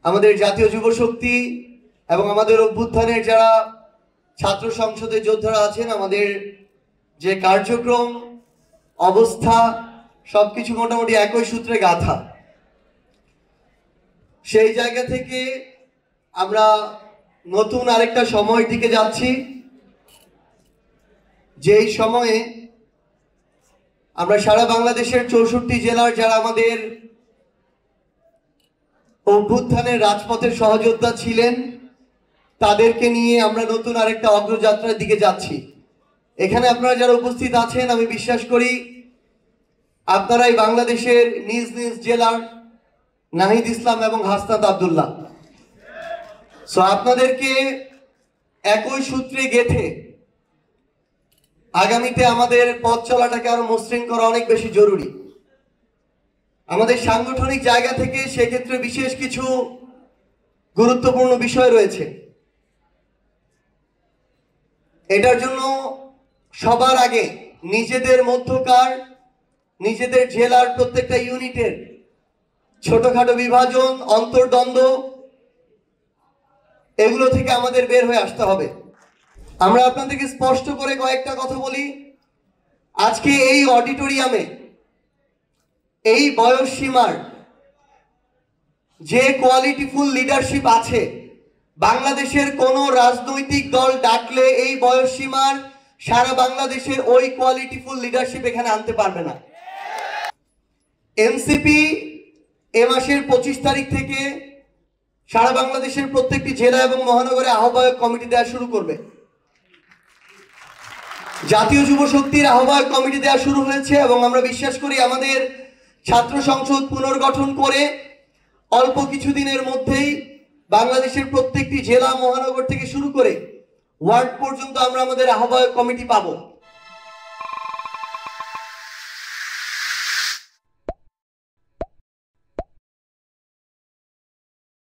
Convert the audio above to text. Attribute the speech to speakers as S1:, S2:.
S1: আমাদের জাতীয় যুব শক্তি এবং আমাদের অভ্যুত্থানের যারা ছাত্র সংসদের যোদ্ধারা আছেন, আমাদের যে কার্যক্রম অবস্থা সবকিছু মোটামুটি একই সূত্রে গাঁথা। সেই জায়গা থেকে আমরা নতুন আরেকটা সময়ের দিকে যাচ্ছি, যেই সময়ে আমরা সারা বাংলাদেশের 64 জেলার যারা আমাদের অভ্যুত্থানের রাজপথের সহযোদ্ধা ছিলেন তাদেরকে নিয়ে আমরা নতুন আরেকটা অগ্রযাত্রার দিকে যাচ্ছি। এখানে আপনারা যারা উপস্থিত আছেন, আমি বিশ্বাস করি আপনারাই বাংলাদেশের নিজ নিজ জেলার নাহিদ ইসলাম এবং হাসনাত আব্দুল্লাহ। সো আপনাদেরকে একই সূত্রে গেঁথে আগামীতে আমাদের পথ চলাটাকে আরো মসৃণ করা অনেক বেশি জরুরি। আমাদের সাংগঠনিক জায়গা থেকে সেক্ষেত্রে বিশেষ কিছু গুরুত্বপূর্ণ বিষয় রয়েছে। এটার জন্য সবার আগে নিজেদের মধ্যকার, নিজেদের জেলার প্রত্যেকটা ইউনিটের ছোটখাটো বিভাজন, অন্তর্দ্বন্দ্ব, এগুলো থেকে আমাদের বের হয়ে আসতে হবে। আমরা আপনাদেরকে স্পষ্ট করে কয়েকটা কথা বলি। আজকে এই অডিটোরিয়ামে এই বয়স সীমার যে কোয়ালিটিফুল লিডারশিপ আছে, বাংলাদেশের কোন রাজনৈতিক দল ডাকলে এই বয়স সীমার সারা বাংলাদেশের ওই কোয়ালিটিফুল লিডারশিপ এখানে আনতে পারবে না। এনসিপি এ মাসের 25 তারিখ থেকে সারা বাংলাদেশের প্রত্যেকটি জেলা এবং মহানগরে আহ্বায়ক কমিটি দেওয়া শুরু করবে। জাতীয় যুব শক্তির আহ্বায়ক কমিটি দেওয়া শুরু হয়েছে এবং আমরা বিশ্বাস করি আমাদের ছাত্র সংসদ পুনর্গঠন করে অল্প কিছুদিনের মধ্যেই বাংলাদেশের প্রত্যেকটি জেলা মহানগর থেকে শুরু করে ওয়ার্ড পর্যন্ত আমরা আমাদের আহ্বায়ক কমিটি পাবো।